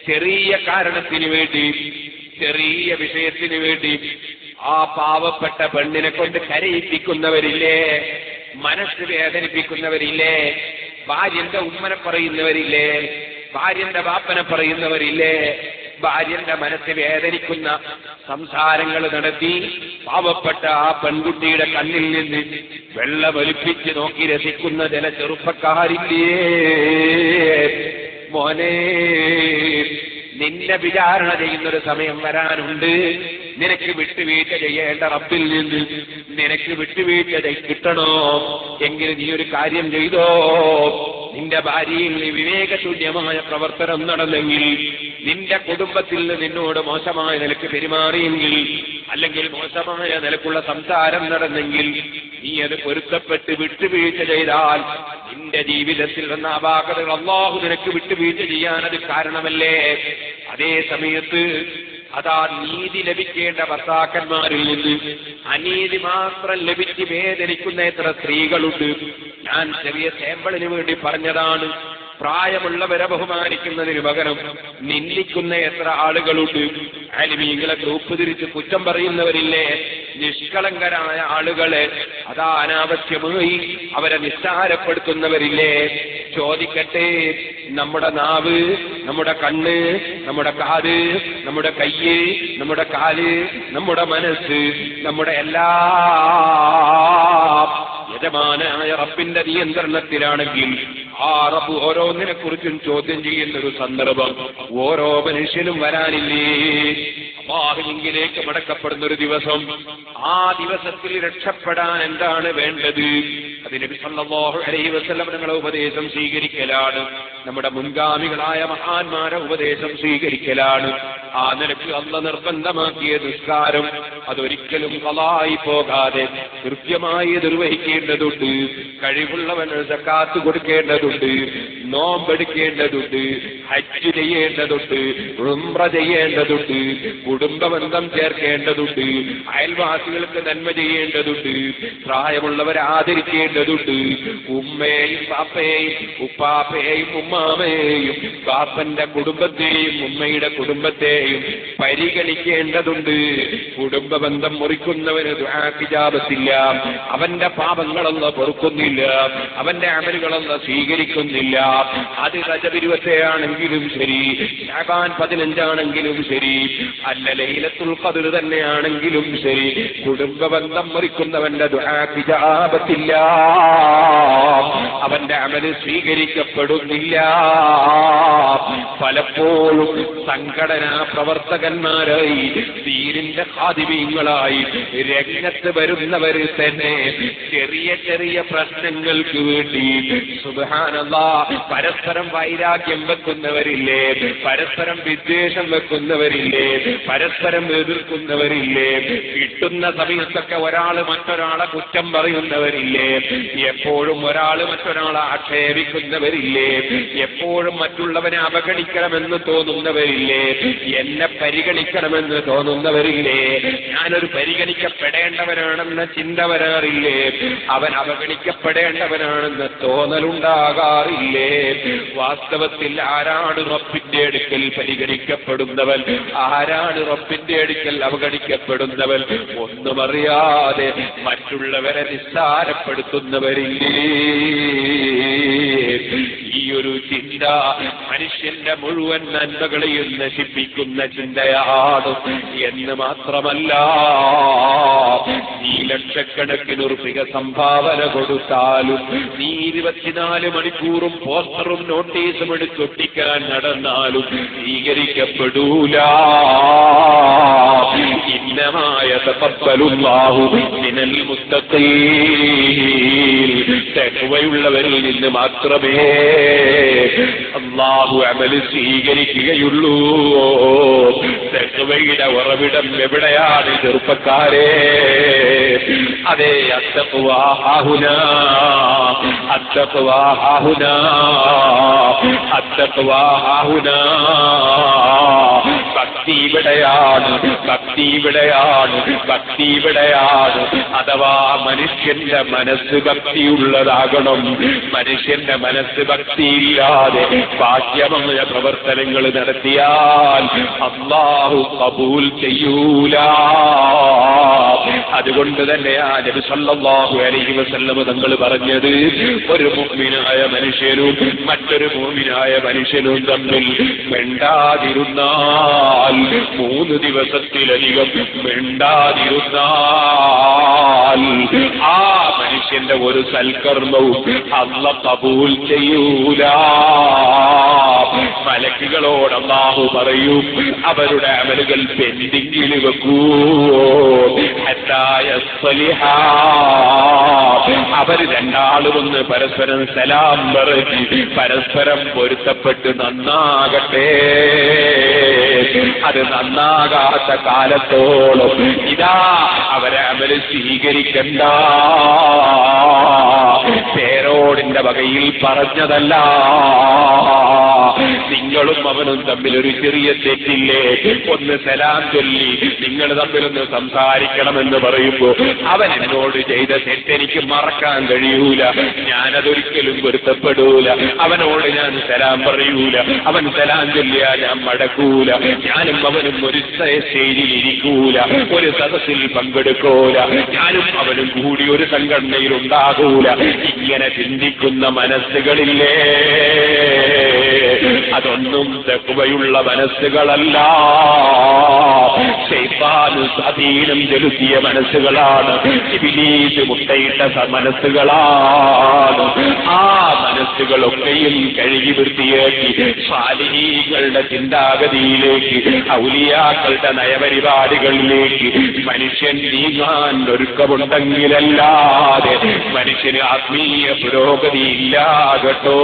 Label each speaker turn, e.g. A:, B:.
A: ചെറിയ കാരണത്തിന് വേണ്ടി, ചെറിയ വിഷയത്തിന് വേണ്ടി ആ പാവപ്പെട്ട പെണ്ണിനെ കൊണ്ട് കരയിപ്പിക്കുന്നവരില്ലേ, മനസ്സ് വേദനിപ്പിക്കുന്നവരില്ലേ, ഭാര്യന്റെ ഉമ്മനെ പറയുന്നവരില്ലേ, ഭാര്യന്റെ ബാപ്പനെ പറയുന്നവരില്ലേ, ഭാര്യന്റെ മനസ്സ് വേദനിക്കുന്ന സംസാരങ്ങൾ നടത്തി പാവപ്പെട്ട ആ പെൺകുട്ടിയുടെ കണ്ണിൽ നിന്ന് വെള്ളമൊലിപ്പിച്ച് നോക്കി രസിക്കുന്ന ചില ചെറുപ്പക്കാരില്ലേ? മോനെ, നിന്നെ വിചാരണ ചെയ്യുന്നൊരു സമയം വരാനുണ്ട്. നിനക്ക് വിട്ടുവീഴ്ച ചെയ്യേണ്ട റബ്ബിൽ നിന്ന് നിനക്ക് വിട്ടുവീഴ്ച കിട്ടണോ എങ്കിൽ നീ ഒരു കാര്യം ചെയ്തോ. നിന്റെ ഭാര്യയിൽ വിവേകശൂന്യമായ പ്രവർത്തനം നടന്നെങ്കിൽ, നിന്റെ കുടുംബത്തിൽ നിന്നോട് മോശമായ നിലക്ക് പെരുമാറിയെങ്കിൽ, അല്ലെങ്കിൽ മോശമായ നിലക്കുള്ള സംസാരം നടന്നെങ്കിൽ, നീ അത് പൊരുത്തപ്പെട്ട് വിട്ടുവീഴ്ച ചെയ്താൽ നിന്റെ ജീവിതത്തിൽ വന്ന അപാകതകൾ അല്ലാഹു നിനക്ക് വിട്ടുവീഴ്ച ചെയ്യാൻ അത് കാരണമല്ലേ? അതേ സമയത്ത് അതാ നീതി ലഭിക്കേണ്ട ഭർത്താക്കന്മാരിൽ നിന്ന് അനീതി മാത്രം ലഭിച്ച് വേദനിക്കുന്ന എത്ര സ്ത്രീകളുണ്ട്. ഞാൻ ചെറിയ സാമ്പിളിന് വേണ്ടി പറഞ്ഞതാണ്. പ്രായമുള്ളവരെ ബഹുമാനിക്കുന്നതിന് പകരം നിന്ദിക്കുന്ന എത്ര ആളുകളുണ്ട്. ആലിമീങ്ങളെ ഗ്രൂപ്പ് തിരിച്ച് കുറ്റം പറയുന്നവരില്ലേ? നിഷ്കളങ്കരായ ആളുകളെ അതാ അനാവശ്യമായി അവരെ നിസ്സാരപ്പെടുത്തുന്നവരില്ലേ? ചോദിക്കട്ടെ, നമ്മുടെ നാവ്, നമ്മുടെ കണ്ണ്, നമ്മുടെ കാത്, നമ്മുടെ കയ്യ്, നമ്മുടെ കാല്, നമ്മുടെ മനസ്സ്, നമ്മുടെ എല്ലാ യജമാനായ റബ്ബിന്റെ നിയന്ത്രണത്തിലാണെങ്കിൽ ആ റബ്ബ് ഓരോന്നിനെ കുറിച്ചും ചോദ്യം ചെയ്യുന്ന ഒരു സന്ദർഭം ഓരോ മനുഷ്യനും വരാനില്ലേ? അല്ലാഹുവിലേക്ക് മടക്കപ്പെടുന്ന ഒരു ദിവസം. ആ ദിവസത്തിൽ രക്ഷപ്പെടാൻ എന്താണ് വേണ്ടത്? അത് നബി സല്ലല്ലാഹു അലൈഹി വസല്ലം തങ്ങളുടെ ഉപദേശം സ്വീകരിക്കലാണ്. നമ്മുടെ മുൻഗാമികളായ മഹാന്മാരെ ഉപദേശം സ്വീകരിക്കലാണ്. ആ നിലക്ക് അല്ലാഹു നിർബന്ധമാക്കിയ നിസ്കാരം അതൊരിക്കലും ഖളായി പോകാതെ കൃത്യമായി നിർവഹിക്കേണ്ടതുണ്ട്. കഴിവുള്ളവന് സക്കാത്ത് കൊടുക്കേണ്ടതുണ്ട്, നോമ്പെടുക്കേണ്ടതുണ്ട്, ഹജ്ജ് ചെയ്യേണ്ടതുണ്ട്, ഉംറ ചെയ്യേണ്ടതുണ്ട്, കുടുംബബന്ധം ചേർക്കേണ്ടതുണ്ട്, അയൽവാസികൾക്ക് നന്മ ചെയ്യേണ്ടതുണ്ട്, പ്രായമുള്ളവരെ ആദരിക്കേണ്ടതുണ്ട്, ഉമ്മയെയും ബാപ്പയെയും ഉപ്പാപ്പയെയും ഉമ്മാമയെയും ബാപ്പന്റെ കുടുംബത്തെയും ഉമ്മയുടെ കുടുംബത്തെയും പരിഗണിക്കേണ്ടതുണ്ട്. കുടുംബബന്ധം മുറിക്കുന്നവന് ദുആക്ക് ഇജാബത്തില്ല. അവന്റെ പാപങ്ങളൊന്നും പൊറുക്കുന്നില്ല, അവന്റെ അമലുകളൊന്നും സ്വീകരിക്കുന്നില്ല. അത് റജബ് 20 ആണെങ്കിലും ശരി, ശഅബാൻ 15 ആണെങ്കിലും ശരി, അല്ല ലൈലത്തുൽ ഖദ്ർ തന്നെയാണെങ്കിലും ശരി, കുടുംബബന്ധം മുറിക്കുന്നവന്റെ ദുആക്ക് ഇജാബത്തില്ല, അവന്റെ അമല് സ്വീകരിക്കപ്പെടുന്നില്ല. പലപ്പോഴും സംഘടനാ പ്രവർത്തകന്മാരായി ദീനിന്റെ ഖാദിമീങ്ങളായി രംഗത്ത് വരുന്നവര് തന്നെ ചെറിയ ചെറിയ പ്രശ്നങ്ങൾക്ക് വേണ്ടി സുബ്ഹാനല്ലാഹ് പരസ്പരം വൈരാഗ്യം വെക്കുന്നവരില്ലേ, പരസ്പരം വിദ്വേഷം വെക്കുന്നവരില്ലേ, പരസ്പരം എതിർക്കുന്നവരില്ലേ, കിട്ടുന്ന സമയത്തൊക്കെ ഒരാള് മറ്റൊരാളെ കുറ്റം പറയുന്നവരില്ലേ, എപ്പോഴും ഒരാള് മറ്റൊരാളെ ആക്ഷേപിക്കുന്നവരില്ലേ, എപ്പോഴും മറ്റുള്ളവനെ അവഗണിക്കണമെന്ന് തോന്നുന്നവരില്ലേ, എന്നെ പരിഗണിക്കണമെന്ന് തോന്നുന്നവരില്ലേ, ഞാനൊരു പരിഗണിക്കപ്പെടേണ്ടവനാണെന്ന ചിന്ത വരാറില്ലേ, അവൻ അവഗണിക്കപ്പെടേണ്ടവനാണെന്ന് തോന്നലുണ്ടാകാറില്ലേ? വാസ്തവത്തിൽ ആരാണ് റബ്ബിന്റെ അടുക്കൽ പരിഗണിക്കപ്പെടുന്നവൻ, ആരാണ് റബ്ബിന്റെ അടുക്കൽ അവഗണിക്കപ്പെടുന്നവൻ? ഒന്നും അറിയാതെ മറ്റുള്ളവരെ നിസ്സാരപ്പെടുത്തുന്നവരില്ലേ? ഈ ഒരു ചിന്ത മനുഷ്യന്റെ മുഴുവൻ നന്മകളെയും നശിപ്പിക്കുന്ന ചിന്തയാണ് എന്ന് മാത്രമല്ല, നീ ലക്ഷക്കണക്കിന് റുപ്പിക സംഭാവന കൊടുത്താലും, നീ 24 മണിക്കൂറും പോസ്റ്ററും നോട്ടീസും എടുത്തൊട്ടിക്കാൻ നടന്നാലും സ്വീകരിക്കപ്പെടൂല. ഇന്നമായ തഖബ്ബലുല്ലാഹു മിനൽ മുത്തഖീൻ, തഖ്വയുള്ളവരിൽ നിന്ന് മാത്രമേ അല്ലാഹു അമൽ സ്വീകരിക്കുകയുള്ളൂ. തഖ്വയുടെ ഉറവിടം എവിടെയാണ് ചെറുപ്പക്കാരെ? അതെ, അത്തഖ്വാ ഹാഹുനാ, അത്തഖ്വാ ഹാഹുനാ, അത്തഖ്വാ ഹാഹുനാ. ഭക്തി ഇവിടെയാണ്, ഭക്തി ഇവിടെയാണ്, ഭക്തി ഇവിടെയാണ്. അഥവാ മനുഷ്യന്റെ മനസ്സ് ഭക്തിയുള്ളതാകണം. മനുഷ്യന്റെ മനസ്സ് ഭക്തിയില്ലാതെ ബാഹ്യമായ പ്രവർത്തനങ്ങൾ നടത്തിയാൽ അല്ലാഹു ഖബൂൽ ചെയ്യൂല. അതുകൊണ്ട് തന്നെയാ നബി സല്ലല്ലാഹു അലൈഹി വസല്ലം തങ്ങൾ പറഞ്ഞത്, ഒരു മുഅ്മിനായ മനുഷ്യനും മറ്റൊരു മുഅ്മിനായ മനുഷ്യനും തമ്മിൽ മിണ്ടാതിരുന്നാൽ, 3 ദിവസത്തിലധികം മിണ്ടാതിരുന്നാൽ ആ മനുഷ്യന്റെ ഒരു സൽക്കർമ്മവും അല്ലാഹു ഖബൂൽ ചെയ്യൂല. മലക്കുകളോട് അല്ലാഹു പറയും, അവരുടെ അമലുകൾ പെൻഡിങ്ങിൽ വെക്കൂ. അവര് രണ്ടാളും ഒന്ന് പരസ്പരം സലാം പറഞ്ഞ് പരസ്പരം പൊരുത്തപ്പെട്ട് നന്നാകട്ടെ. അത് നന്നാകാത്ത കാലത്തോളം ഇതാ അവരെ അമല് സ്വീകരിക്കണ്ട. പേരോടിന്റെ വകയിൽ പറഞ്ഞതല്ല. നിങ്ങളും അവനും തമ്മിൽ ഒരു ചെറിയ തെറ്റില്ലേ, ഒന്ന് സലാം ചൊല്ലി നിങ്ങൾ തമ്മിലൊന്ന് സംസാരിക്കണമെന്ന് പറയുമ്പോ അവൻ എന്നോട് ചെയ്ത തെറ്റെനിക്ക് മറക്കാൻ കഴിയൂല, ഞാനതൊരിക്കലും പൊരുത്തപ്പെടൂല. അവനോട് ഞാൻ സലാം പറയൂല, അവൻ സലാം ചൊല്ലിയാ ഞാൻ മടക്കൂല. ഞാനും അവനും ഒരു സ്റ്റേജിൽ ഇരിക്കൂല, ഒരു സദസ്സിൽ പങ്കെടുക്കൂല, ഞാനും അവനും കൂടി ഒരു സംഘടനയിൽ ഉണ്ടാകൂല. ഇങ്ങനെ ചിന്തിക്കുന്ന മനസ്സുകളില്ലേ, അതൊന്നും തഖ്വയുള്ള മനസ്സുകളല്ല. ശൈത്താൻ സ്വാധീനം ചെലുത്തിയ മനസ്സുകളാണ്, ഇബ്ലീസ് മുട്ടയിട്ട മനസ്സുകളാണ്. ആ മനസ്സുകളൊക്കെയും കഴുകി വൃത്തിയാക്കി സാലിഹീങ്ങളുടെ ചിന്താഗതിയിലേക്ക്, ഔലിയാക്കളുടെ നയപരിപാടികളിലേക്ക് മനുഷ്യൻ നീങ്ങാൻ ഒരുക്കമുണ്ടെങ്കിലല്ലാതെ മനുഷ്യന് ആത്മീയ പുരോഗതി ഇല്ലാകട്ടോ.